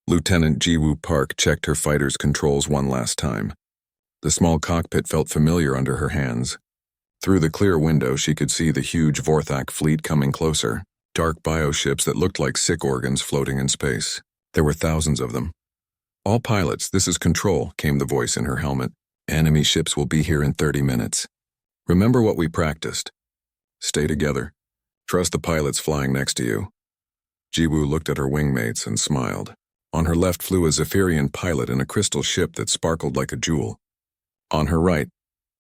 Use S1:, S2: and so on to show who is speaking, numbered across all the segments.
S1: Lieutenant Jiwoo Park checked her fighter's controls one last time. The small cockpit felt familiar under her hands. Through the clear window, she could see the huge Vorthak fleet coming closer, dark bioships that looked like sick organs floating in space. There were thousands of them. "All pilots, this is Control," came the voice in her helmet. "Enemy ships will be here in 30 minutes. Remember what we practiced. Stay together. Trust the pilots flying next to you." Jiwoo looked at her wingmates and smiled. On her left flew a Zephyrian pilot in a crystal ship that sparkled like a jewel. On her right,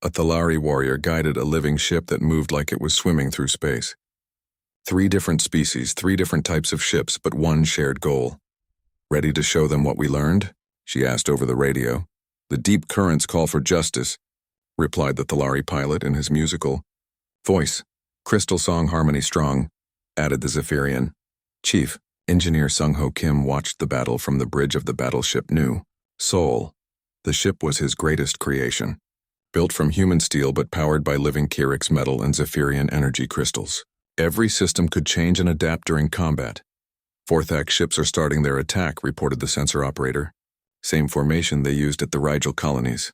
S1: a Thalari warrior guided a living ship that moved like it was swimming through space. 3 different species, 3 different types of ships, but one shared goal. "Ready to show them what we learned?" she asked over the radio. "The deep currents call for justice," replied the Thalari pilot in his musical voice. "Crystal song harmony strong," added the Zephyrian. Chief, Engineer Sung-Ho Kim watched the battle from the bridge of the battleship New Seoul. The ship was his greatest creation. Built from human steel but powered by living Kyrix metal and Zephyrian energy crystals. Every system could change and adapt during combat. "Vorthak ships are starting their attack," reported the sensor operator. "Same formation they used at the Rigel colonies."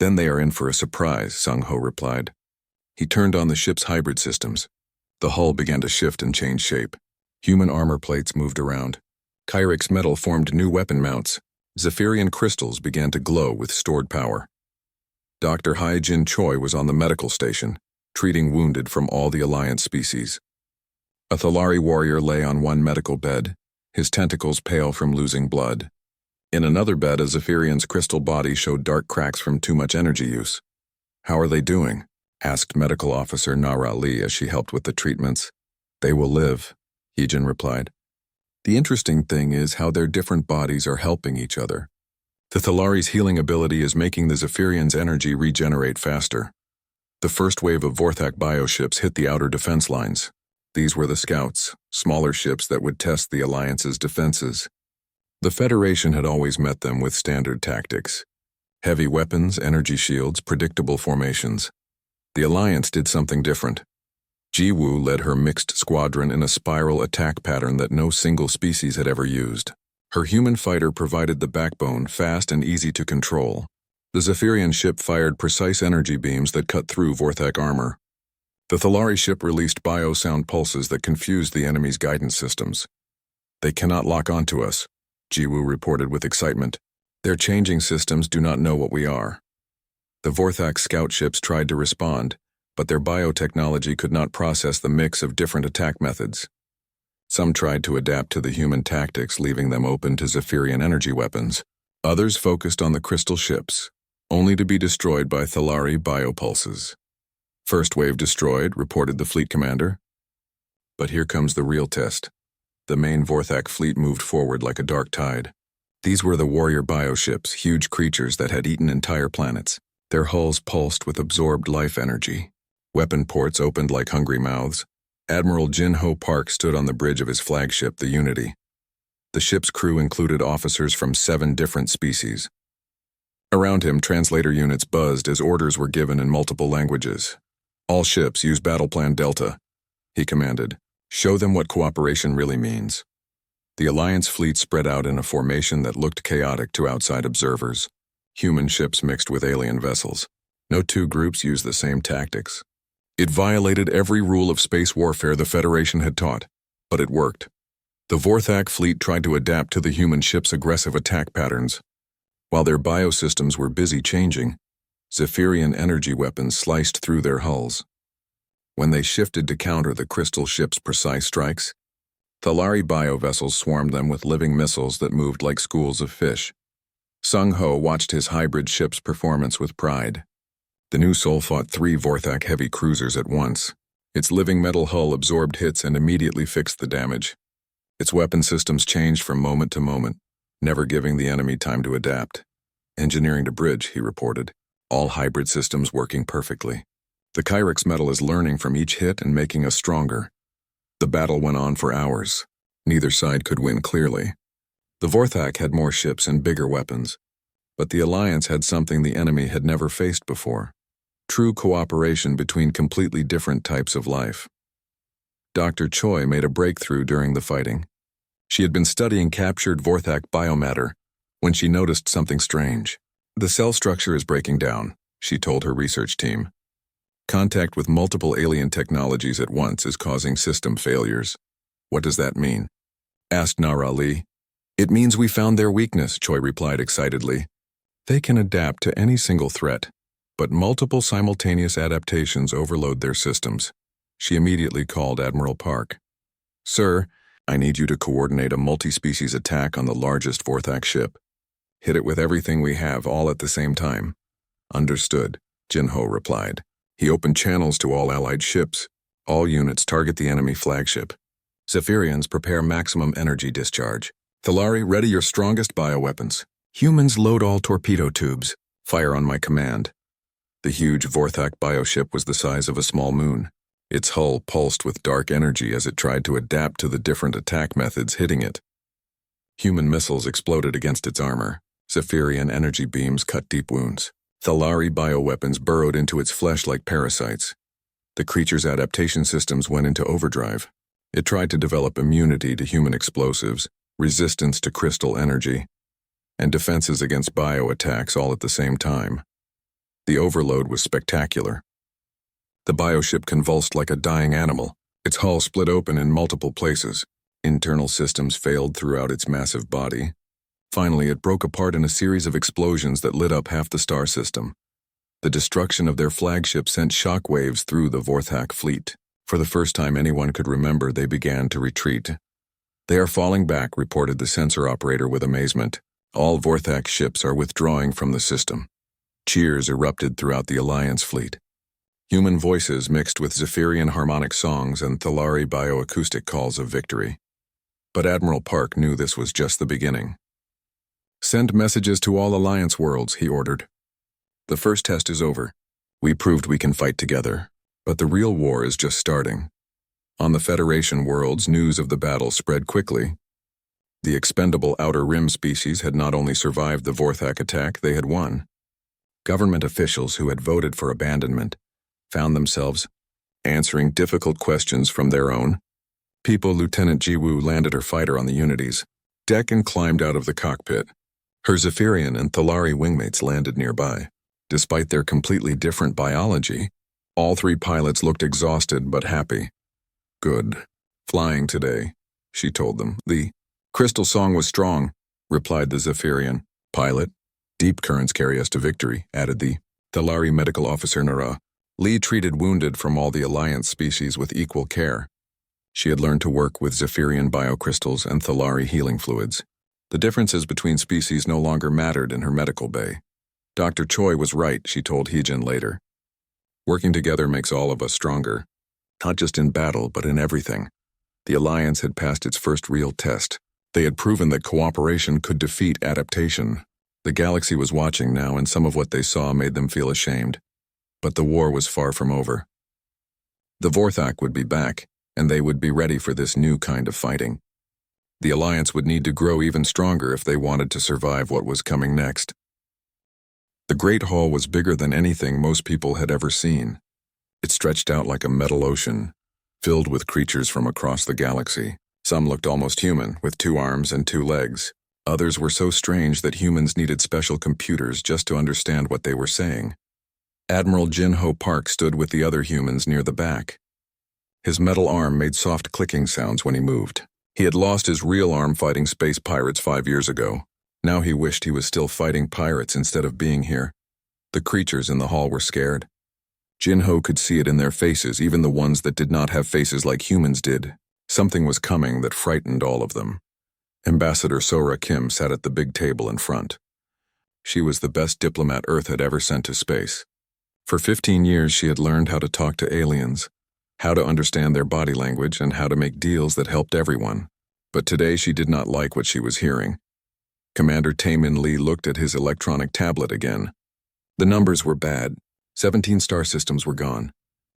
S1: "Then they are in for a surprise," Sung-Ho replied. He turned on the ship's hybrid systems. The hull began to shift and change shape. Human armor plates moved around. Kyrix metal formed new weapon mounts. Zephyrian crystals began to glow with stored power. Dr. Hai-Jin Choi was on the medical station, treating wounded from all the Alliance species. A Thalari warrior lay on one medical bed, his tentacles pale from losing blood. In another bed, a Zephyrian's crystal body showed dark cracks from too much energy use. "How are they doing?" asked Medical Officer Nara Lee as she helped with the treatments. "They will live," Heejin replied. "The interesting thing is how their different bodies are helping each other. The Thalari's healing ability is making the Zephyrian's energy regenerate faster." The first wave of Vorthak bioships hit the outer defense lines. These were the scouts, smaller ships that would test the Alliance's defenses. The Federation had always met them with standard tactics. Heavy weapons, energy shields, predictable formations. The Alliance did something different. Jiwoo led her mixed squadron in a spiral attack pattern that no single species had ever used. Her human fighter provided the backbone, fast and easy to control. The Zephyrian ship fired precise energy beams that cut through Vorthak armor. The Thalari ship released bio-sound pulses that confused the enemy's guidance systems. "They cannot lock onto us," Jiwoo reported with excitement. "Their changing systems do not know what we are." The Vorthak scout ships tried to respond, but their biotechnology could not process the mix of different attack methods. Some tried to adapt to the human tactics, leaving them open to Zephyrian energy weapons. Others focused on the crystal ships, only to be destroyed by Thalari biopulses. "First wave destroyed," reported the fleet commander. But here comes the real test. The main Vorthak fleet moved forward like a dark tide. These were the warrior bioships, huge creatures that had eaten entire planets. Their hulls pulsed with absorbed life energy. Weapon ports opened like hungry mouths. Admiral Jin-Ho Park stood on the bridge of his flagship, the Unity. The ship's crew included officers from 7 different species. Around him, translator units buzzed as orders were given in multiple languages. "All ships use Battle Plan Delta," he commanded. "Show them what cooperation really means." The Alliance fleet spread out in a formation that looked chaotic to outside observers. Human ships mixed with alien vessels. No 2 groups used the same tactics. It violated every rule of space warfare the Federation had taught, but it worked. The Vorthak fleet tried to adapt to the human ships' aggressive attack patterns. While their biosystems were busy changing, Zephyrian energy weapons sliced through their hulls. When they shifted to counter the crystal ship's precise strikes, Thalari biovessels swarmed them with living missiles that moved like schools of fish. Sung-Ho watched his hybrid ship's performance with pride. The New Seoul fought 3 Vorthak heavy cruisers at once. Its living metal hull absorbed hits and immediately fixed the damage. Its weapon systems changed from moment to moment, never giving the enemy time to adapt. "Engineering to bridge," he reported. "All hybrid systems working perfectly. The Kyrix metal is learning from each hit and making us stronger." The battle went on for hours. Neither side could win clearly. The Vorthak had more ships and bigger weapons, but the Alliance had something the enemy had never faced before. True cooperation between completely different types of life. Dr. Choi made a breakthrough during the fighting. She had been studying captured Vorthak biomatter when she noticed something strange. The cell structure is breaking down, she told her research team. Contact with multiple alien technologies at once is causing system failures. What does that mean? Asked Nara Lee. It means we found their weakness, Choi replied excitedly. They can adapt to any single threat, but multiple simultaneous adaptations overload their systems. She immediately called Admiral Park. Sir, I need you to coordinate a multi-species attack on the largest Vorthak ship. Hit it with everything we have, all at the same time. Understood, Jinho replied. He opened channels to all allied ships. All units target the enemy flagship. Zephyrians prepare maximum energy discharge. Thalari, ready your strongest bioweapons. Humans load all torpedo tubes. Fire on my command. The huge Vorthak bioship was the size of a small moon. Its hull pulsed with dark energy as it tried to adapt to the different attack methods hitting it. Human missiles exploded against its armor. Zephyrian energy beams cut deep wounds. Thalari bioweapons burrowed into its flesh like parasites. The creature's adaptation systems went into overdrive. It tried to develop immunity to human explosives, resistance to crystal energy, and defenses against bio-attacks all at the same time. The overload was spectacular. The bioship convulsed like a dying animal. Its hull split open in multiple places. Internal systems failed throughout its massive body. Finally, it broke apart in a series of explosions that lit up half the star system. The destruction of their flagship sent shockwaves through the Vorthak fleet. For the first time anyone could remember, they began to retreat. They are falling back, reported the sensor operator with amazement. All Vorthak ships are withdrawing from the system. Cheers erupted throughout the Alliance fleet. Human voices mixed with Zephyrian harmonic songs and Thalari bioacoustic calls of victory. But Admiral Park knew this was just the beginning. Send messages to all Alliance worlds, he ordered. The first test is over. We proved we can fight together, but the real war is just starting. On the Federation worlds, news of the battle spread quickly. The expendable Outer Rim species had not only survived the Vorthak attack, they had won. Government officials who had voted for abandonment found themselves answering difficult questions from their own people. Lieutenant Jiwoo landed her fighter on the Unity's deck and climbed out of the cockpit. Her Zephyrian and Thalari wingmates landed nearby. Despite their completely different biology, all three pilots looked exhausted but happy. Good. Flying today, she told them. The crystal song was strong, replied the Zephyrian. Pilot, deep currents carry us to victory, added the Thalari medical officer Nara. Lee treated wounded from all the Alliance species with equal care. She had learned to work with Zephyrian biocrystals and Thalari healing fluids. The differences between species no longer mattered in her medical bay. Dr. Choi was right, she told Heejin later. Working together makes all of us stronger. Not just in battle, but in everything. The Alliance had passed its first real test. They had proven that cooperation could defeat adaptation. The galaxy was watching now, and some of what they saw made them feel ashamed. But the war was far from over. The Vorthak would be back, and they would be ready for this new kind of fighting. The Alliance would need to grow even stronger if they wanted to survive what was coming next. The Great Hall was bigger than anything most people had ever seen. It stretched out like a metal ocean, filled with creatures from across the galaxy. Some looked almost human, with 2 arms and 2 legs. Others were so strange that humans needed special computers just to understand what they were saying. Admiral Jinho Park stood with the other humans near the back. His metal arm made soft clicking sounds when he moved. He had lost his real arm fighting space pirates 5 years ago. Now he wished he was still fighting pirates instead of being here. The creatures in the hall were scared. Jinho could see it in their faces, even the ones that did not have faces like humans did. Something was coming that frightened all of them. Ambassador Sora Kim sat at the big table in front. She was the best diplomat Earth had ever sent to space. For 15 years she had learned how to talk to aliens, how to understand their body language, and how to make deals that helped everyone. But today she did not like what she was hearing. Commander Taemin Lee looked at his electronic tablet again. The numbers were bad. 17 star systems were gone.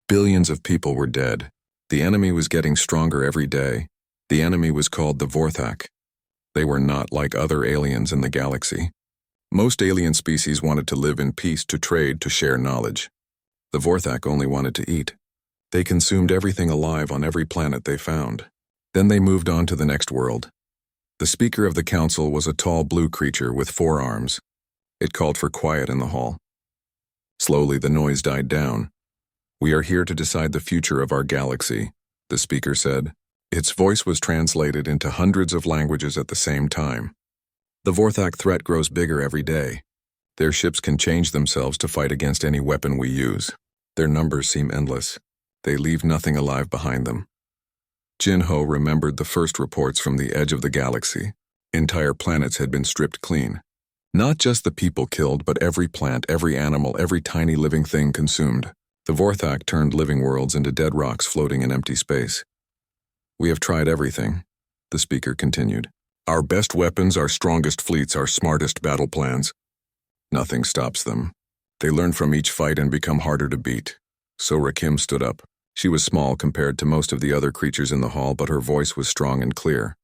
S1: Billions of people were dead. The enemy was getting stronger every day. The enemy was called the Vorthak. They were not like other aliens in the galaxy. Most alien species wanted to live in peace, to trade, to share knowledge. The Vorthak only wanted to eat. They consumed everything alive on every planet they found. Then they moved on to the next world. The speaker of the council was a tall blue creature with 4 arms. It called for quiet in the hall. Slowly the noise died down. "We are here to decide the future of our galaxy," the speaker said. Its voice was translated into hundreds of languages at the same time. "The Vorthak threat grows bigger every day. Their ships can change themselves to fight against any weapon we use. Their numbers seem endless. They leave nothing alive behind them." Jin-Ho remembered the first reports from the edge of the galaxy. Entire planets had been stripped clean. Not just the people killed, but every plant, every animal, every tiny living thing consumed. The Vorthak turned living worlds into dead rocks floating in empty space. "We have tried everything," the speaker continued. "Our best weapons, our strongest fleets, our smartest battle plans. Nothing stops them. They learn from each fight and become harder to beat." Sora Kim stood up. She was small compared to most of the other creatures in the hall, but her voice was strong and clear.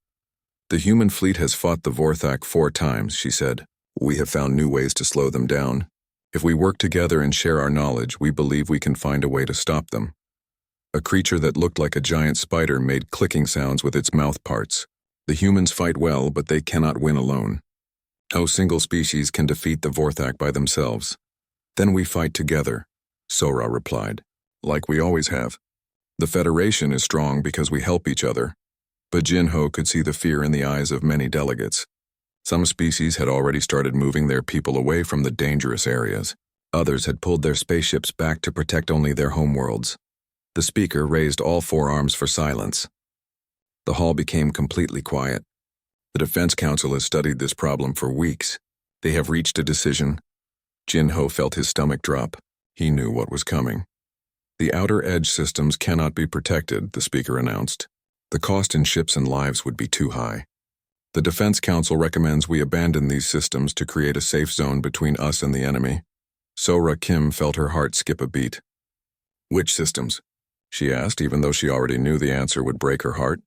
S1: "The human fleet has fought the Vorthak 4 times, she said. "We have found new ways to slow them down. If we work together and share our knowledge, we believe we can find a way to stop them." A creature that looked like a giant spider made clicking sounds with its mouth parts. "The humans fight well, but they cannot win alone. No single species can defeat the Vorthak by themselves." "Then we fight together," Sora replied. "Like we always have. The Federation is strong because we help each other." But Jin-Ho could see the fear in the eyes of many delegates. Some species had already started moving their people away from the dangerous areas. Others had pulled their spaceships back to protect only their homeworlds. The speaker raised all 4 arms for silence. The hall became completely quiet. The Defense Council has studied this problem for weeks. They have reached a decision. Jin-Ho felt his stomach drop. He knew what was coming. "The outer edge systems cannot be protected," the speaker announced. "The cost in ships and lives would be too high. The Defense Council recommends we abandon these systems to create a safe zone between us and the enemy." Sora Kim felt her heart skip a beat. "Which systems?" she asked, even though she already knew the answer would break her heart.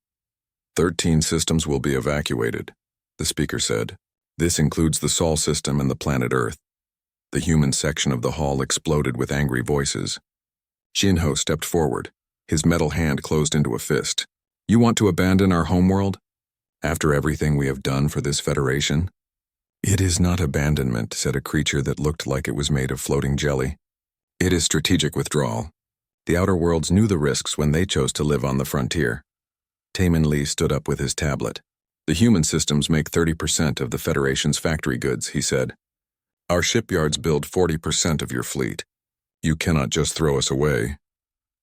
S1: 13 systems will be evacuated," the speaker said. "This includes the Sol system and the planet Earth." The human section of the hall exploded with angry voices. Jin-Ho stepped forward. His metal hand closed into a fist. "You want to abandon our homeworld? After everything we have done for this Federation?" "It is not abandonment," said a creature that looked like it was made of floating jelly. "It is strategic withdrawal. The Outer Worlds knew the risks when they chose to live on the frontier." Taemin Lee stood up with his tablet. "The human systems make 30% of the Federation's factory goods," he said. "Our shipyards build 40% of your fleet. You cannot just throw us away."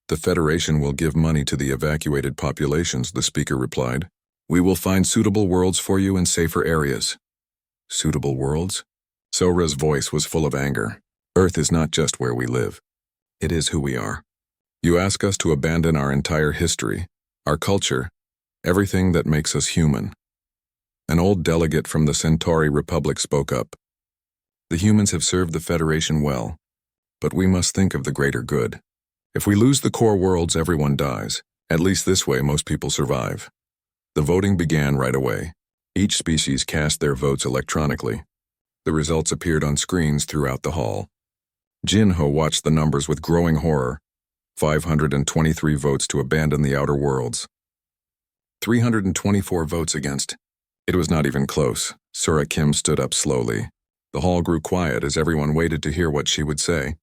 S1: "The Federation will give money to the evacuated populations," the speaker replied. "We will find suitable worlds for you in safer areas." "Suitable worlds?" Sora's voice was full of anger. "Earth is not just where we live. It is who we are. You ask us to abandon our entire history, our culture, everything that makes us human." An old delegate from the Centauri Republic spoke up. "The humans have served the Federation well, but we must think of the greater good. If we lose the core worlds, everyone dies. At least this way most people survive." The voting began right away. Each species cast their votes electronically. The results appeared on screens throughout the hall. Jin-Ho watched the numbers with growing horror. 523 votes to abandon the Outer Worlds. 324 votes against. It was not even close. Sora Kim stood up slowly. The hall grew quiet as everyone waited to hear what she would say.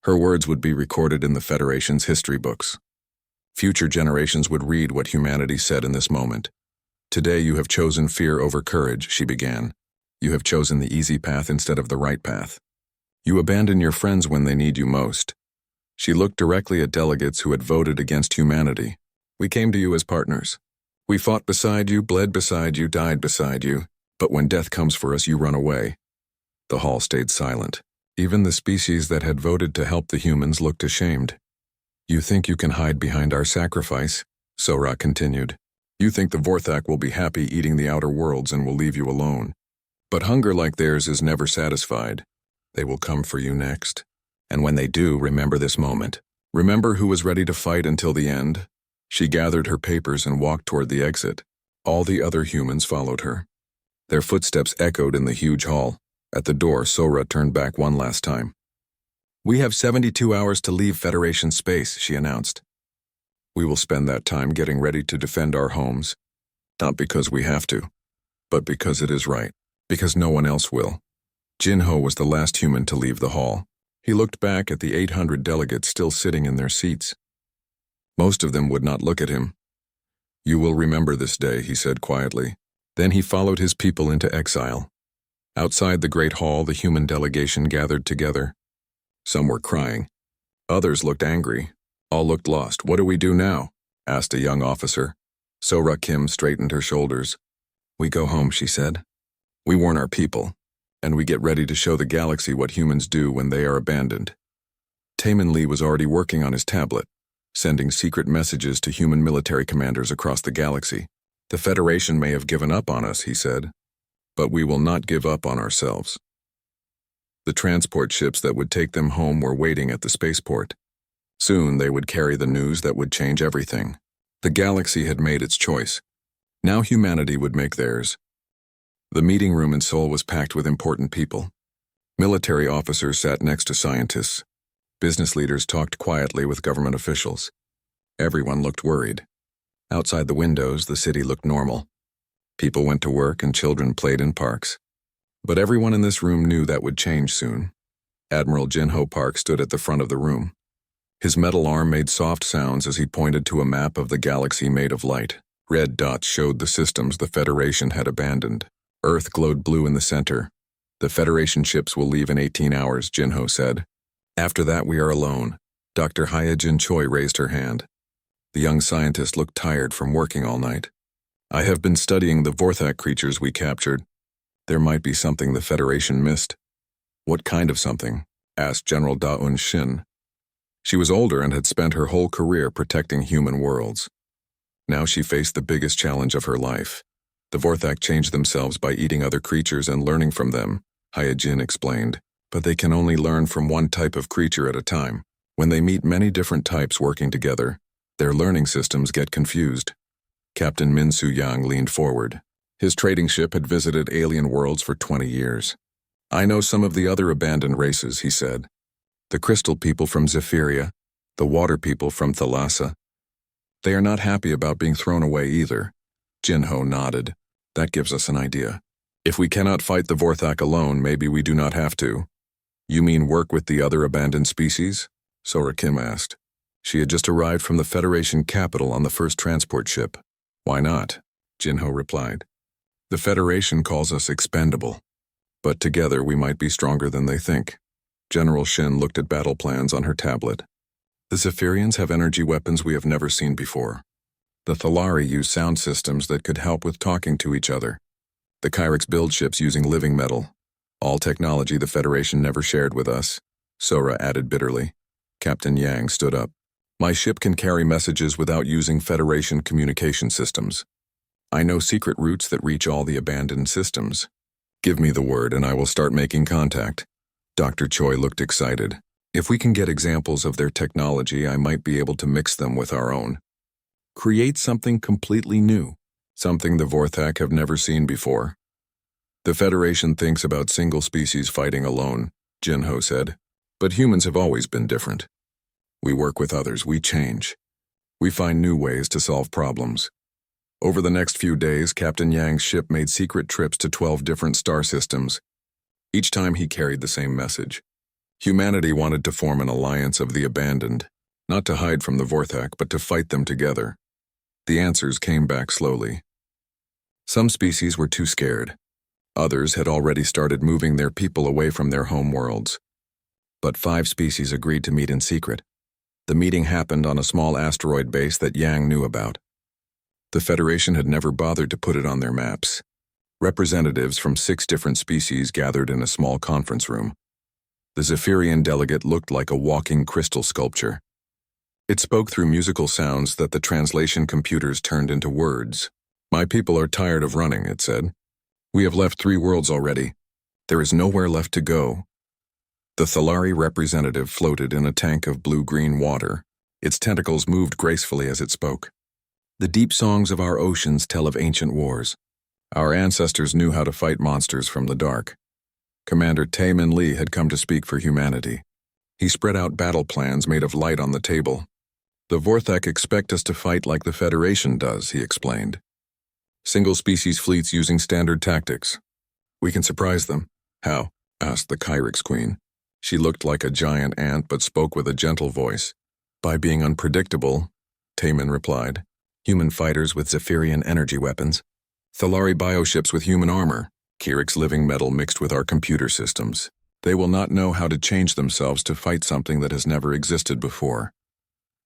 S1: Her words would be recorded in the Federation's history books. Future generations would read what humanity said in this moment. "Today you have chosen fear over courage," she began. "You have chosen the easy path instead of the right path. You abandon your friends when they need you most." She looked directly at delegates who had voted against humanity. "We came to you as partners. We fought beside you, bled beside you, died beside you, but when death comes for us, you run away." The hall stayed silent. Even the species that had voted to help the humans looked ashamed. "You think you can hide behind our sacrifice?" Sora continued. "You think the Vorthak will be happy eating the Outer Worlds and will leave you alone. But hunger like theirs is never satisfied. They will come for you next. And when they do, remember this moment. Remember who was ready to fight until the end." She gathered her papers and walked toward the exit. All the other humans followed her. Their footsteps echoed in the huge hall. At the door, Sora turned back one last time. "We have 72 hours to leave Federation space," she announced. "We will spend that time getting ready to defend our homes. Not because we have to, but because it is right, because no one else will. Jinho was the last human to leave the hall. He looked back at the 800 delegates still sitting in their seats. Most of them would not look at him. "You will remember this day," he said quietly. Then he followed his people into exile. Outside the great hall, the human delegation gathered together. Some were crying. Others looked angry. All looked lost. "What do we do now?" asked a young officer. Sora Kim straightened her shoulders. "We go home," she said. "We warn our people, and we get ready to show the galaxy what humans do when they are abandoned." Taemin Lee was already working on his tablet, sending secret messages to human military commanders across the galaxy. "The Federation may have given up on us," he said, "but we will not give up on ourselves." The transport ships that would take them home were waiting at the spaceport. Soon they would carry the news that would change everything. The galaxy had made its choice. Now humanity would make theirs. The meeting room in Seoul was packed with important people. Military officers sat next to scientists. Business leaders talked quietly with government officials. Everyone looked worried. Outside the windows, the city looked normal. People went to work and children played in parks. But everyone in this room knew that would change soon. Admiral Jinho Park stood at the front of the room. His metal arm made soft sounds as he pointed to a map of the galaxy made of light. Red dots showed the systems the Federation had abandoned. Earth glowed blue in the center. "The Federation ships will leave in 18 hours, Jinho said. "After that we are alone." Dr. Hyejin Choi raised her hand. The young scientist looked tired from working all night. "I have been studying the Vorthak creatures we captured. There might be something the Federation missed." "What kind of something?" asked General Da-un Shin. She was older and had spent her whole career protecting human worlds. Now she faced the biggest challenge of her life. "The Vorthak change themselves by eating other creatures and learning from them," Hyejin explained. "But they can only learn from one type of creature at a time. When they meet many different types working together, their learning systems get confused." Captain Min Su-yang leaned forward. His trading ship had visited alien worlds for 20 years. "I know some of the other abandoned races," he said. "The crystal people from Zephyria, the water people from Thalassa. They are not happy about being thrown away either." Jinho nodded. "That gives us an idea. If we cannot fight the Vorthak alone, maybe we do not have to." "You mean work with the other abandoned species?" Sora Kim asked. She had just arrived from the Federation capital on the first transport ship. "Why not?" Jinho replied. "The Federation calls us expendable, but together we might be stronger than they think." General Shin looked at battle plans on her tablet. "The Zephyrians have energy weapons we have never seen before. The Thalari use sound systems that could help with talking to each other. The Kyrex build ships using living metal. All technology the Federation never shared with us," Sora added bitterly. Captain Yang stood up. "My ship can carry messages without using Federation communication systems. I know secret routes that reach all the abandoned systems. Give me the word and I will start making contact." Dr. Choi looked excited. "If we can get examples of their technology, I might be able to mix them with our own. Create something completely new, something the Vorthak have never seen before." "The Federation thinks about single species fighting alone," Jinho said. "But humans have always been different. We work with others, we change. We find new ways to solve problems." Over the next few days, Captain Yang's ship made secret trips to 12 different star systems. Each time he carried the same message. Humanity wanted to form an alliance of the abandoned, not to hide from the Vorthak, but to fight them together. The answers came back slowly. Some species were too scared. Others had already started moving their people away from their home worlds. But 5 species agreed to meet in secret. The meeting happened on a small asteroid base that Yang knew about. The Federation had never bothered to put it on their maps. Representatives from 6 different species gathered in a small conference room. The Zephyrian delegate looked like a walking crystal sculpture. It spoke through musical sounds that the translation computers turned into words. "My people are tired of running," it said. "We have left 3 worlds already. There is nowhere left to go." The Thalari representative floated in a tank of blue-green water. Its tentacles moved gracefully as it spoke. "The deep songs of our oceans tell of ancient wars. Our ancestors knew how to fight monsters from the dark." Commander Taemin Lee had come to speak for humanity. He spread out battle plans made of light on the table. "The Vorthak expect us to fight like the Federation does," he explained. Single-species fleets using standard tactics. We can surprise them. How? Asked the Kyrix Queen. She looked like a giant ant but spoke with a gentle voice. By being unpredictable, Taman replied. Human fighters with Zephyrian energy weapons. Thalari bioships with human armor. Kyrix living metal mixed with our computer systems. They will not know how to change themselves to fight something that has never existed before.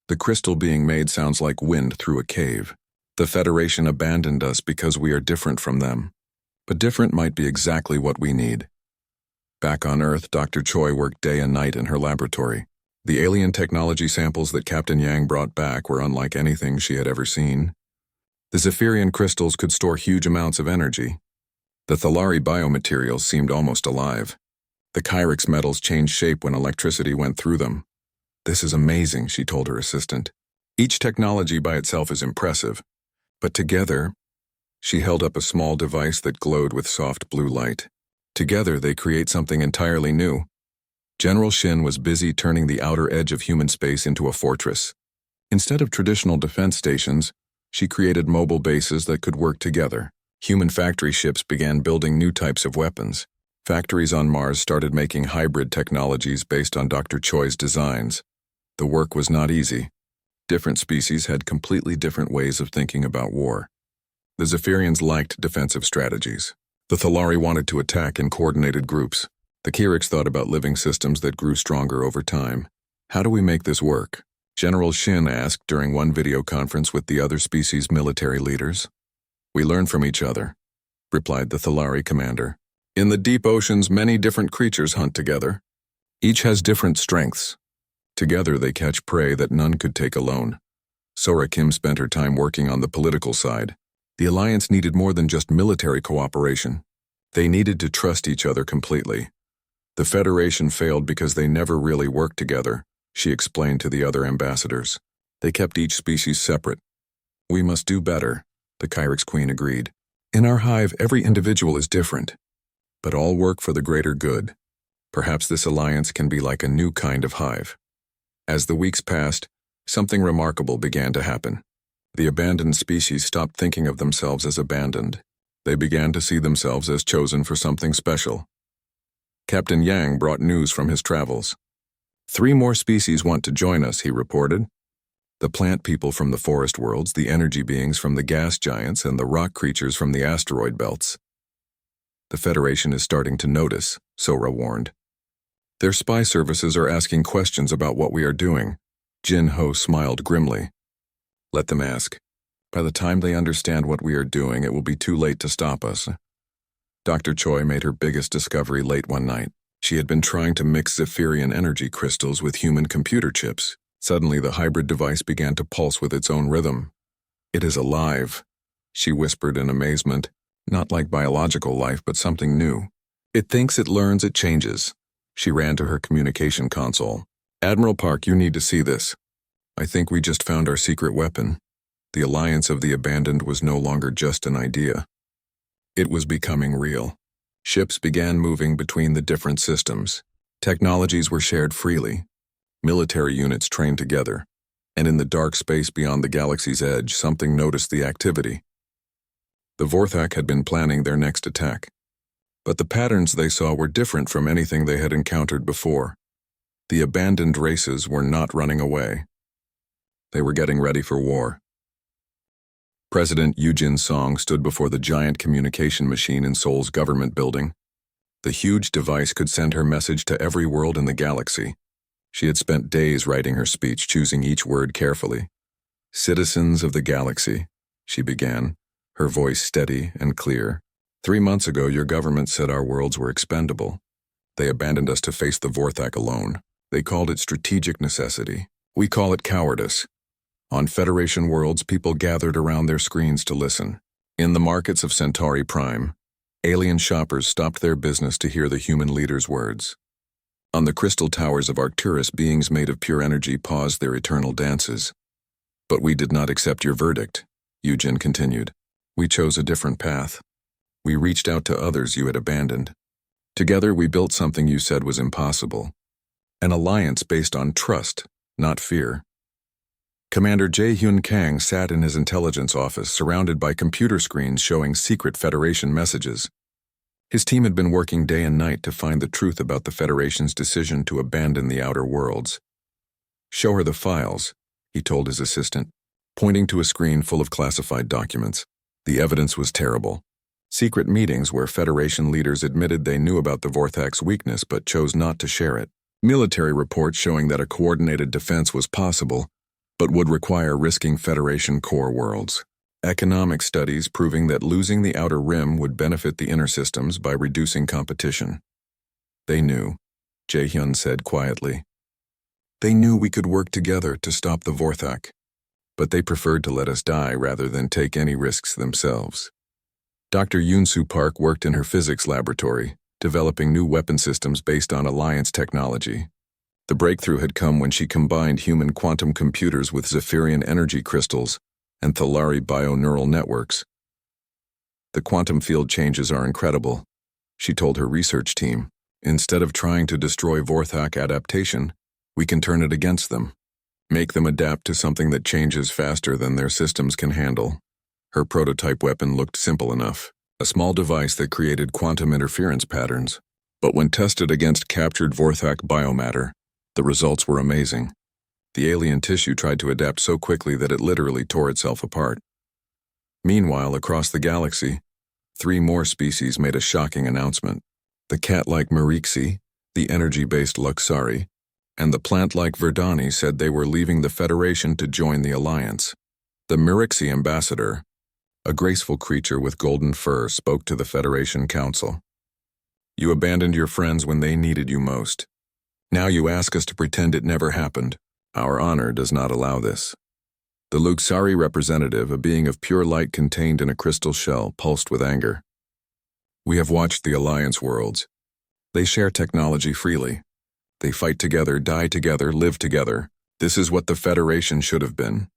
S1: The crystal being made sounds like wind through a cave. The Federation abandoned us because we are different from them. But different might be exactly what we need. Back on Earth, Dr. Choi worked day and night in her laboratory. The alien technology samples that Captain Yang brought back were unlike anything she had ever seen. The Zephyrian crystals could store huge amounts of energy. The Thalari biomaterials seemed almost alive. The Kyrix metals changed shape when electricity went through them. This is amazing, she told her assistant. Each technology by itself is impressive, but together, she held up a small device that glowed with soft blue light. Together, they create something entirely new. General Shin was busy turning the outer edge of human space into a fortress. Instead of traditional defense stations, she created mobile bases that could work together. Human factory ships began building new types of weapons. Factories on Mars started making hybrid technologies based on Dr. Choi's designs. The work was not easy. Different species had completely different ways of thinking about war. The Zephyrians liked defensive strategies. The Thalari wanted to attack in coordinated groups. The Kyrix thought about living systems that grew stronger over time. How do we make this work? General Shin asked during one video conference with the other species' military leaders. We learn from each other, replied the Thalari commander. In the deep oceans, many different creatures hunt together. Each has different strengths. Together they catch prey that none could take alone. Sora Kim spent her time working on the political side. The alliance needed more than just military cooperation. They needed to trust each other completely. The Federation failed because they never really worked together, she explained to the other ambassadors. They kept each species separate. We must do better, the Kyrix Queen agreed. In our hive, every individual is different, but all work for the greater good. Perhaps this alliance can be like a new kind of hive. As the weeks passed, something remarkable began to happen. The abandoned species stopped thinking of themselves as abandoned. They began to see themselves as chosen for something special. Captain Yang brought news from his travels. 3 more species want to join us, he reported. The plant people from the forest worlds, the energy beings from the gas giants, and the rock creatures from the asteroid belts. The Federation is starting to notice, Sora warned. Their spy services are asking questions about what we are doing. Jin Ho smiled grimly. Let them ask. By the time they understand what we are doing, it will be too late to stop us. Dr. Choi made her biggest discovery late one night. She had been trying to mix Zephyrian energy crystals with human computer chips. Suddenly, the hybrid device began to pulse with its own rhythm. It is alive, she whispered in amazement. Not like biological life, but something new. It thinks, it learns, it changes. She ran to her communication console. Admiral Park, you need to see this. I think we just found our secret weapon. The alliance of the abandoned was no longer just an idea. It was becoming real. Ships began moving between the different systems. Technologies were shared freely. Military units trained together. And in the dark space beyond the galaxy's edge, something noticed the activity. The Vorthak had been planning their next attack. But the patterns they saw were different from anything they had encountered before. The abandoned races were not running away. They were getting ready for war. President Eugene Song stood before the giant communication machine in Seoul's government building. The huge device could send her message to every world in the galaxy. She had spent days writing her speech, choosing each word carefully. Citizens of the galaxy, she began, her voice steady and clear. 3 months ago, your government said our worlds were expendable. They abandoned us to face the Vorthak alone. They called it strategic necessity. We call it cowardice. On Federation worlds, people gathered around their screens to listen. In the markets of SciFiPrime, alien shoppers stopped their business to hear the human leaders' words. On the crystal towers of Arcturus, beings made of pure energy paused their eternal dances. But we did not accept your verdict, Eugen continued. We chose a different path. We reached out to others you had abandoned. Together we built something you said was impossible. An alliance based on trust, not fear. Commander Jae-hyun Kang sat in his intelligence office surrounded by computer screens showing secret Federation messages. His team had been working day and night to find the truth about the Federation's decision to abandon the outer worlds. "Show her the files," he told his assistant, pointing to a screen full of classified documents. The evidence was terrible. Secret meetings where Federation leaders admitted they knew about the Vorthak's weakness but chose not to share it. Military reports showing that a coordinated defense was possible, but would require risking Federation core worlds. Economic studies proving that losing the outer rim would benefit the inner systems by reducing competition. "They knew," Jae-hyun said quietly. "They knew we could work together to stop the Vorthak, but they preferred to let us die rather than take any risks themselves." Dr. Yoon-soo Park worked in her physics laboratory, developing new weapon systems based on Alliance technology. The breakthrough had come when she combined human quantum computers with Zephyrian energy crystals and Thalari bio-neural networks. "The quantum field changes are incredible," she told her research team. "Instead of trying to destroy Vorthak adaptation, we can turn it against them, make them adapt to something that changes faster than their systems can handle." Her prototype weapon looked simple enough, a small device that created quantum interference patterns. But when tested against captured Vorthak biomatter, the results were amazing. The alien tissue tried to adapt so quickly that it literally tore itself apart. Meanwhile, across the galaxy, 3 more species made a shocking announcement. The cat-like Merixi, the energy-based Luxari, and the plant-like Verdani said they were leaving the Federation to join the Alliance. The Merixi ambassador, a graceful creature with golden fur, spoke to the Federation Council. "You abandoned your friends when they needed you most. Now you ask us to pretend it never happened. Our honor does not allow this." The Luxari representative, a being of pure light contained in a crystal shell, pulsed with anger. "We have watched the Alliance worlds. They share technology freely. They fight together, die together, live together. This is what the Federation should have been."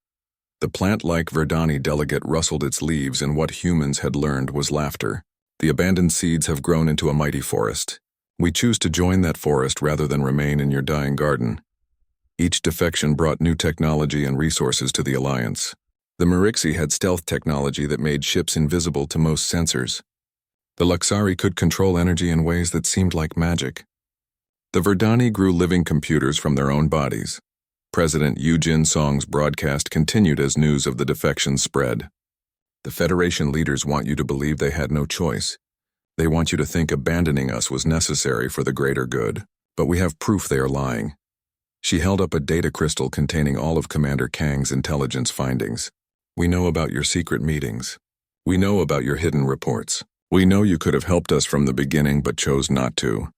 S1: The plant-like Verdani delegate rustled its leaves, and what humans had learned was laughter. "The abandoned seeds have grown into a mighty forest. We choose to join that forest rather than remain in your dying garden." Each defection brought new technology and resources to the Alliance. The Merixi had stealth technology that made ships invisible to most sensors. The Luxari could control energy in ways that seemed like magic. The Verdani grew living computers from their own bodies. President Yoo Jin-song's broadcast continued as news of the defection spread. "The Federation leaders want you to believe they had no choice. They want you to think abandoning us was necessary for the greater good, but we have proof they are lying." She held up a data crystal containing all of Commander Kang's intelligence findings. "We know about your secret meetings. We know about your hidden reports. We know you could have helped us from the beginning but chose not to."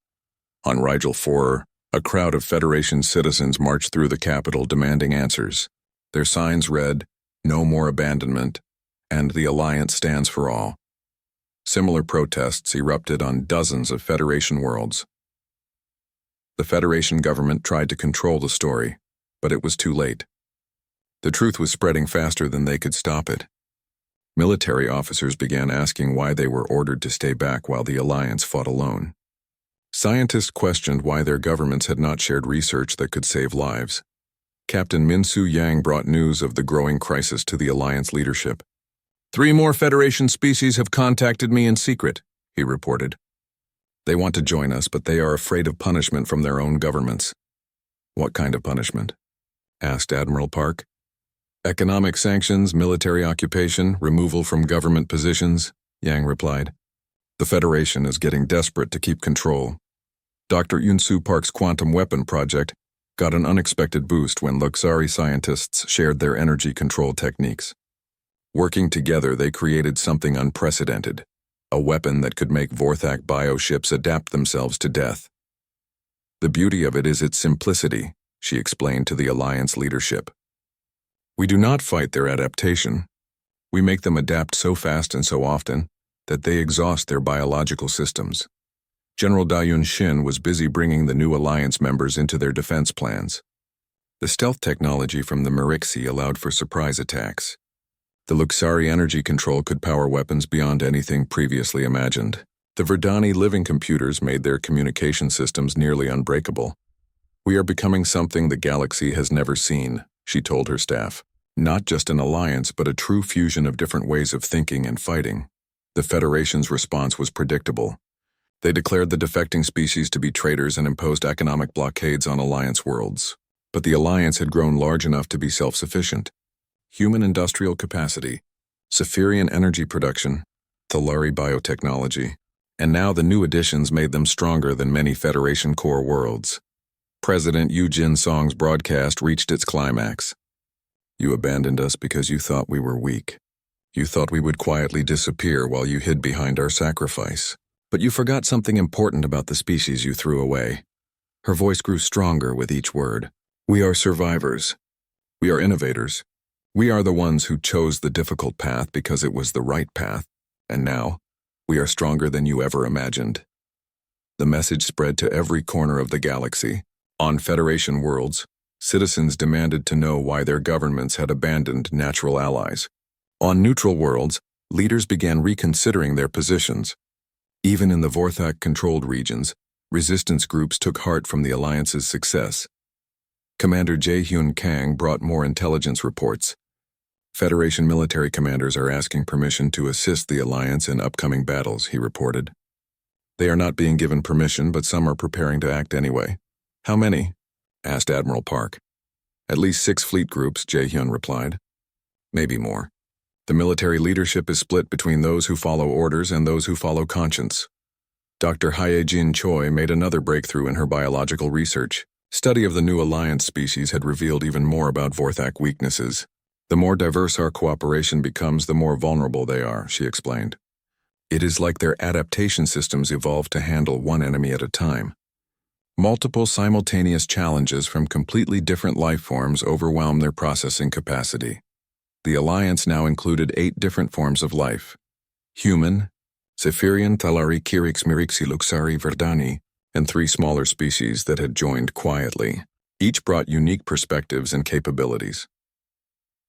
S1: On Rigel 4, a crowd of Federation citizens marched through the capital demanding answers. Their signs read, "No more abandonment," and "The Alliance stands for all." Similar protests erupted on dozens of Federation worlds. The Federation government tried to control the story, but it was too late. The truth was spreading faster than they could stop it. Military officers began asking why they were ordered to stay back while the Alliance fought alone. Scientists questioned why their governments had not shared research that could save lives. Captain Min-Soo Yang brought news of the growing crisis to the Alliance leadership. 3 more Federation species have contacted me in secret," he reported. "They want to join us, but they are afraid of punishment from their own governments." "What kind of punishment?" asked Admiral Park. "Economic sanctions, military occupation, removal from government positions," Yang replied. "The Federation is getting desperate to keep control." Dr. Yoon-soo Park's quantum weapon project got an unexpected boost when Luxari scientists shared their energy control techniques. Working together, they created something unprecedented, a weapon that could make Vorthak bioships adapt themselves to death. "The beauty of it is its simplicity," she explained to the Alliance leadership. "We do not fight their adaptation. We make them adapt so fast and so often that they exhaust their biological systems." General Da-Yun Shin was busy bringing the new Alliance members into their defense plans. The stealth technology from the Merixi allowed for surprise attacks. The Luxari energy control could power weapons beyond anything previously imagined. The Verdani living computers made their communication systems nearly unbreakable. "We are becoming something the galaxy has never seen," she told her staff. Not just an alliance, but a true fusion of different ways of thinking and fighting. The Federation's response was predictable. They declared the defecting species to be traitors and imposed economic blockades on Alliance worlds. But the Alliance had grown large enough to be self-sufficient. Human industrial capacity, Cypherian energy production, Thalari biotechnology, and now the new additions made them stronger than many Federation core worlds. President Yu Jin-song's broadcast reached its climax. You abandoned us because you thought we were weak. You thought we would quietly disappear while you hid behind our sacrifice. But you forgot something important about the species you threw away. Her voice grew stronger with each word. We are survivors. We are innovators. We are the ones who chose the difficult path because it was the right path. And now, we are stronger than you ever imagined. The message spread to every corner of the galaxy. On Federation worlds, citizens demanded to know why their governments had abandoned natural allies. On neutral worlds, leaders began reconsidering their positions. Even in the Vorthak-controlled regions, resistance groups took heart from the Alliance's success. Commander Jae-hyun Kang brought more intelligence reports. Federation military commanders are asking permission to assist the Alliance in upcoming battles, he reported. They are not being given permission, but some are preparing to act anyway. How many? Asked Admiral Park. At least 6 fleet groups, Jae-hyun replied. Maybe more. The military leadership is split between those who follow orders and those who follow conscience. Dr. Hye-jin Choi made another breakthrough in her biological research. Study of the new Alliance species had revealed even more about Vorthak weaknesses. The more diverse our cooperation becomes, the more vulnerable they are, she explained. It is like their adaptation systems evolve to handle one enemy at a time. Multiple simultaneous challenges from completely different life forms overwhelm their processing capacity. The Alliance now included 8 different forms of life. Human, Cypherian Thalari Kirix Mirixi Luxari Verdani, and 3 smaller species that had joined quietly. Each brought unique perspectives and capabilities.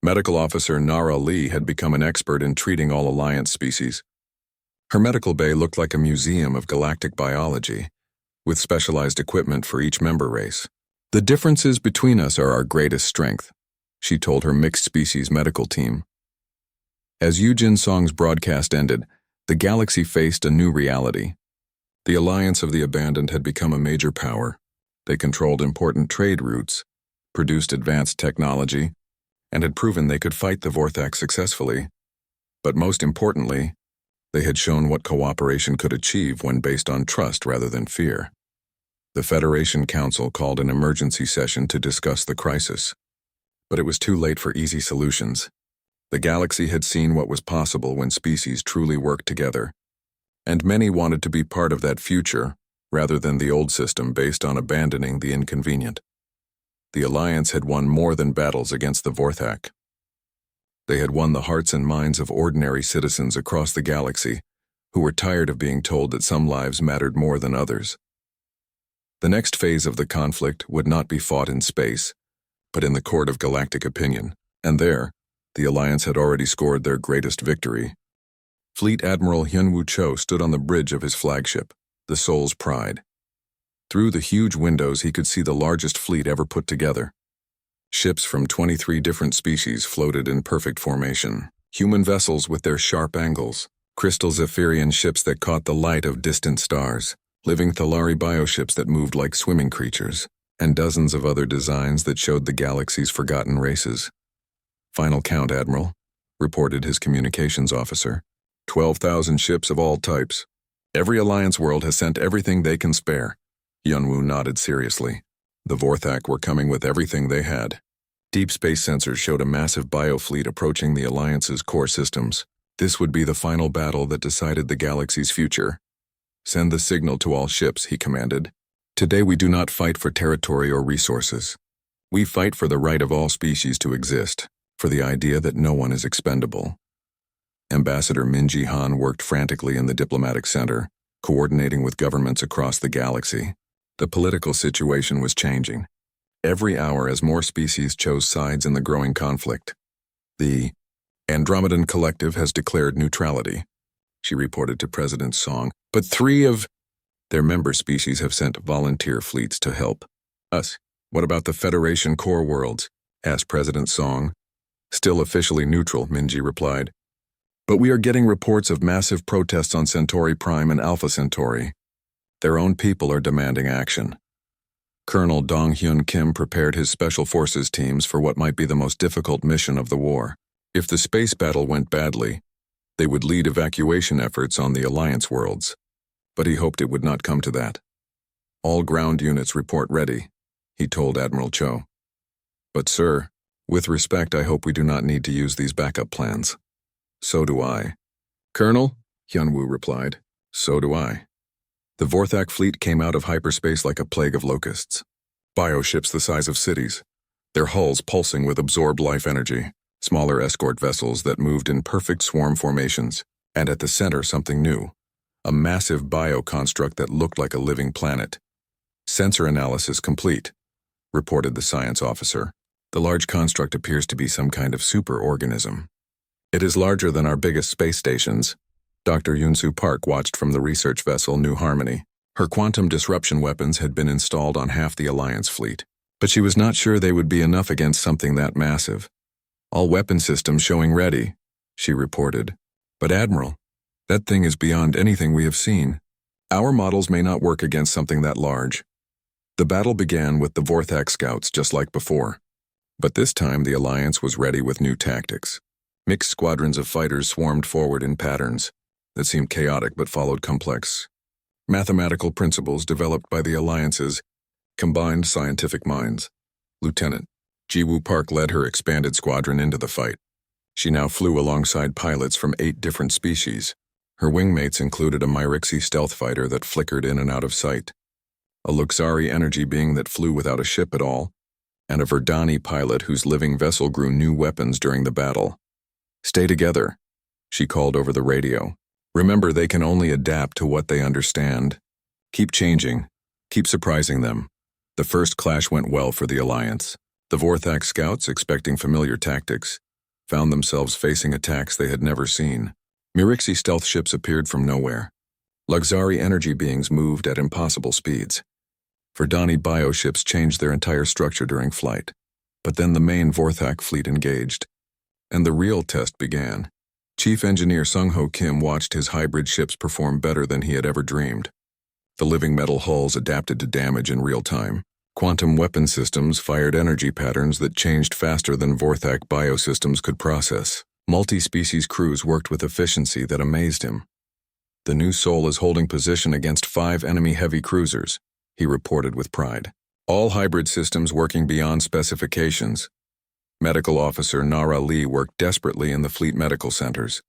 S1: Medical Officer Nara Lee had become an expert in treating all Alliance species. Her medical bay looked like a museum of galactic biology, with specialized equipment for each member race. The differences between us are our greatest strength, she told her mixed-species medical team. As Yu Jin-song's broadcast ended, the galaxy faced a new reality. The Alliance of the Abandoned had become a major power. They controlled important trade routes, produced advanced technology, and had proven they could fight the Vorthak successfully. But most importantly, they had shown what cooperation could achieve when based on trust rather than fear. The Federation Council called an emergency session to discuss the crisis. But it was too late for easy solutions. The galaxy had seen what was possible when species truly worked together, and many wanted to be part of that future rather than the old system based on abandoning the inconvenient. The Alliance had won more than battles against the Vorthak. They had won the hearts and minds of ordinary citizens across the galaxy who were tired of being told that some lives mattered more than others. The next phase of the conflict would not be fought in space, but in the court of galactic opinion, and there, the Alliance had already scored their greatest victory. Fleet Admiral Hyunwoo Cho stood on the bridge of his flagship, the Soul's Pride. Through the huge windows he could see the largest fleet ever put together. Ships from 23 different species floated in perfect formation. Human vessels with their sharp angles, crystal Zephyrian ships that caught the light of distant stars, living Thalari bioships that moved like swimming creatures, and dozens of other designs that showed the galaxy's forgotten races. Final count, Admiral, reported his communications officer. 12,000 ships of all types. Every Alliance world has sent everything they can spare. Hyunwoo nodded seriously. The Vorthak were coming with everything they had. Deep space sensors showed a massive biofleet approaching the Alliance's core systems. This would be the final battle that decided the galaxy's future. Send the signal to all ships, he commanded. Today we do not fight for territory or resources. We fight for the right of all species to exist, for the idea that no one is expendable. Ambassador Min Ji-han worked frantically in the diplomatic center, coordinating with governments across the galaxy. The political situation was changing. Every hour as more species chose sides in the growing conflict. The Andromedan Collective has declared neutrality, she reported to President Song, but 3 of their member species have sent volunteer fleets to help us. What about the Federation core worlds? asked President Song. Still officially neutral, Minji replied. But we are getting reports of massive protests on Centauri Prime and Alpha Centauri. Their own people are demanding action. Colonel Dong Hyun Kim prepared his special forces teams for what might be the most difficult mission of the war. If the space battle went badly, they would lead evacuation efforts on the Alliance worlds. But he hoped it would not come to that. All ground units report ready, he told Admiral Cho. But sir, with respect, I hope we do not need to use these backup plans. So do I. Colonel, Hyunwoo replied, so do I. The Vorthak fleet came out of hyperspace like a plague of locusts. Bioships the size of cities, their hulls pulsing with absorbed life energy, smaller escort vessels that moved in perfect swarm formations, and at the center something new, a massive bioconstruct that looked like a living planet. Sensor analysis complete, reported the science officer. The large construct appears to be some kind of superorganism. It is larger than our biggest space stations. Dr. Yoon-Soo Park watched from the research vessel New Harmony. Her quantum disruption weapons had been installed on half the Alliance fleet, but she was not sure they would be enough against something that massive. All weapon systems showing ready, she reported. But Admiral, that thing is beyond anything we have seen. Our models may not work against something that large. The battle began with the Vorthak scouts just like before. But this time the Alliance was ready with new tactics. Mixed squadrons of fighters swarmed forward in patterns that seemed chaotic but followed complex mathematical principles developed by the Alliance's combined scientific minds. Lieutenant Ji-Woo Park led her expanded squadron into the fight. She now flew alongside pilots from 8 different species. Her wingmates included a Myrixi stealth fighter that flickered in and out of sight, a Luxari energy being that flew without a ship at all, and a Verdani pilot whose living vessel grew new weapons during the battle. Stay together, she called over the radio. Remember, they can only adapt to what they understand. Keep changing. Keep surprising them. The first clash went well for the Alliance. The Vorthak scouts, expecting familiar tactics, found themselves facing attacks they had never seen. Myrixi stealth ships appeared from nowhere. Luxari energy beings moved at impossible speeds. Verdani bioships changed their entire structure during flight. But then the main Vorthak fleet engaged, and the real test began. Chief Engineer Sung-Ho Kim watched his hybrid ships perform better than he had ever dreamed. The living metal hulls adapted to damage in real time. Quantum weapon systems fired energy patterns that changed faster than Vorthak biosystems could process. Multi-species crews worked with efficiency that amazed him. The new Soul is holding position against 5 enemy heavy cruisers, he reported with pride. All hybrid systems working beyond specifications. Medical Officer Nara Lee worked desperately in the fleet medical centers.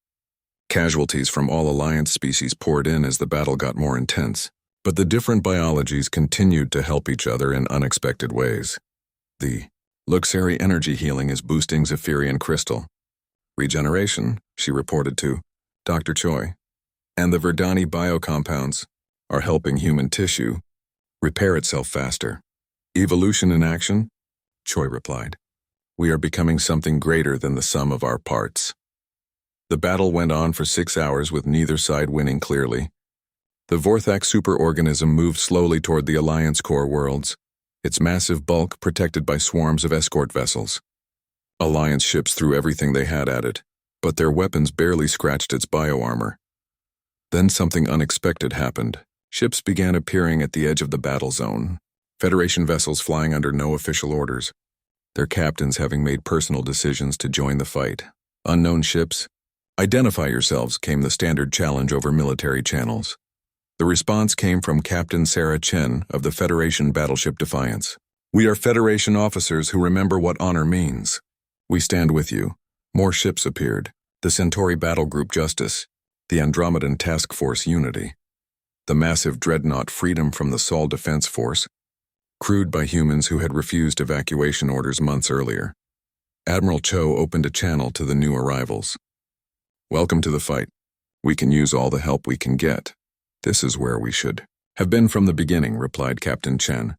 S1: Casualties from all Alliance species poured in as the battle got more intense, but the different biologies continued to help each other in unexpected ways. The Luxari energy healing is boosting Zephyrian crystal. Regeneration, she reported to Dr. Choi, and the Verdani biocompounds are helping human tissue repair itself faster. Evolution in action, Choi replied. We are becoming something greater than the sum of our parts. The battle went on for 6 hours with neither side winning clearly. The Vorthak superorganism moved slowly toward the Alliance core worlds, its massive bulk protected by swarms of escort vessels. Alliance ships threw everything they had at it, but their weapons barely scratched its bioarmor. Then something unexpected happened. Ships began appearing at the edge of the battle zone, Federation vessels flying under no official orders, their captains having made personal decisions to join the fight. Unknown ships, identify yourselves, came the standard challenge over military channels. The response came from Captain Sarah Chen of the Federation battleship Defiance. We are Federation officers who remember what honor means. We stand with you. More ships appeared. The Centauri Battle Group Justice, the Andromedan Task Force Unity, the massive dreadnought Freedom from the Sol Defense Force, crewed by humans who had refused evacuation orders months earlier. Admiral Cho opened a channel to the new arrivals. Welcome to the fight. We can use all the help we can get. This is where we should have been from the beginning, replied Captain Chen.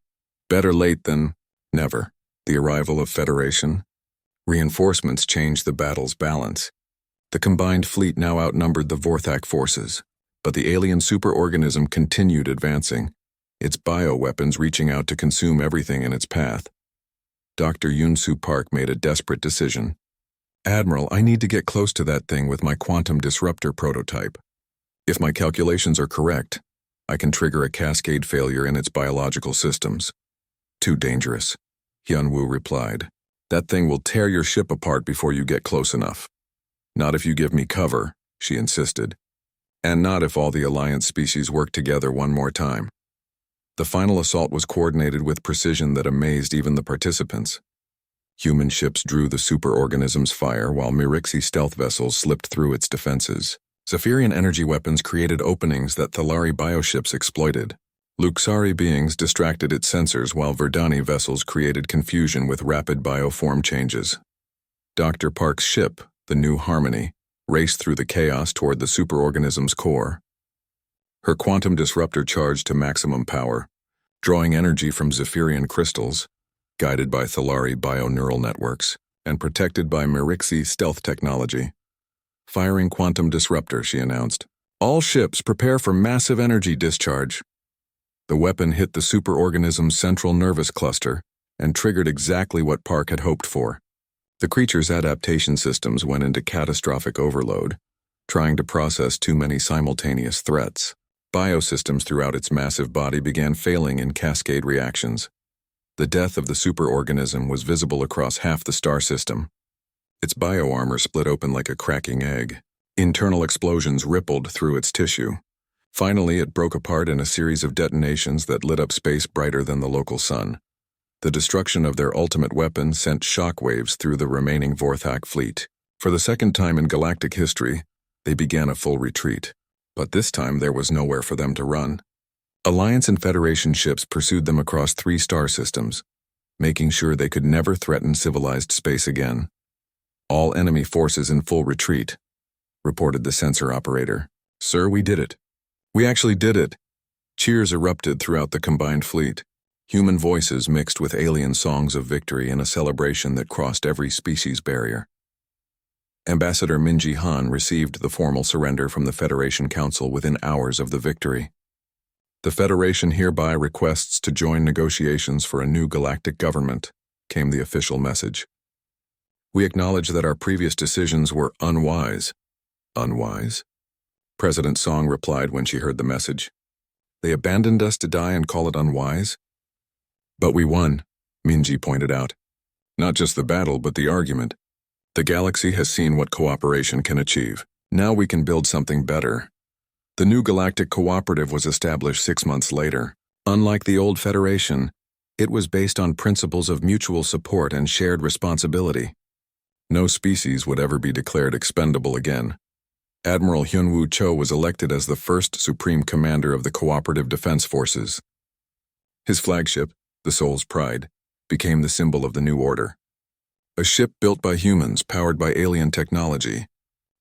S1: Better late than never. The arrival of Federation reinforcements changed the battle's balance. The combined fleet now outnumbered the Vorthak forces, but the alien superorganism continued advancing, its bioweapons reaching out to consume everything in its path. Dr. Yunsu Park made a desperate decision. "Admiral, I need to get close to that thing with my quantum disruptor prototype. If my calculations are correct, I can trigger a cascade failure in its biological systems." "Too dangerous," Hyunwoo replied. "That thing will tear your ship apart before you get close enough." "Not if you give me cover," she insisted. "And not if all the Alliance species work together one more time." The final assault was coordinated with precision that amazed even the participants. Human ships drew the superorganism's fire while Mirixi stealth vessels slipped through its defenses. Zephyrian energy weapons created openings that Thalari bioships exploited. Luxari beings distracted its sensors while Verdani vessels created confusion with rapid bioform changes. Dr. Park's ship, the New Harmony, raced through the chaos toward the superorganism's core. Her quantum disruptor charged to maximum power, drawing energy from Zephyrian crystals, guided by Thalari bioneural networks, and protected by Mirixi stealth technology. "Firing quantum disruptor," she announced. "All ships prepare for massive energy discharge." The weapon hit the superorganism's central nervous cluster and triggered exactly what Park had hoped for. The creature's adaptation systems went into catastrophic overload, trying to process too many simultaneous threats. Biosystems throughout its massive body began failing in cascade reactions. The death of the superorganism was visible across half the star system. Its bioarmor split open like a cracking egg. Internal explosions rippled through its tissue. Finally, it broke apart in a series of detonations that lit up space brighter than the local sun. The destruction of their ultimate weapon sent shockwaves through the remaining Vorthak fleet. For the second time in galactic history, they began a full retreat. But this time there was nowhere for them to run. Alliance and Federation ships pursued them across 3 star systems, making sure they could never threaten civilized space again. "All enemy forces in full retreat," reported the sensor operator. "Sir, we did it. We actually did it." Cheers erupted throughout the combined fleet. Human voices mixed with alien songs of victory in a celebration that crossed every species barrier. Ambassador Minji Han received the formal surrender from the Federation Council within hours of the victory. "The Federation hereby requests to join negotiations for a new galactic government," came the official message. "We acknowledge that our previous decisions were unwise." "Unwise?" President Song replied when she heard the message. "They abandoned us to die and call it unwise?" "But we won," Minji pointed out. "Not just the battle, but the argument. The galaxy has seen what cooperation can achieve. Now we can build something better." The new Galactic Cooperative was established 6 months later. Unlike the old Federation, it was based on principles of mutual support and shared responsibility. No species would ever be declared expendable again. Admiral Hyunwoo Cho was elected as the first Supreme Commander of the Cooperative Defense Forces. His flagship, the Soul's Pride, became the symbol of the new order. A ship built by humans, powered by alien technology,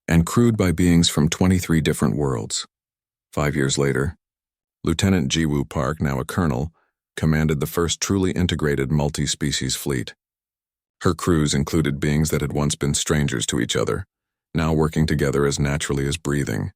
S1: and crewed by beings from 23 different worlds. 5 years later, Lieutenant Jiwoo Park, now a colonel, commanded the first truly integrated multi-species fleet. Her crews included beings that had once been strangers to each other, now working together as naturally as breathing.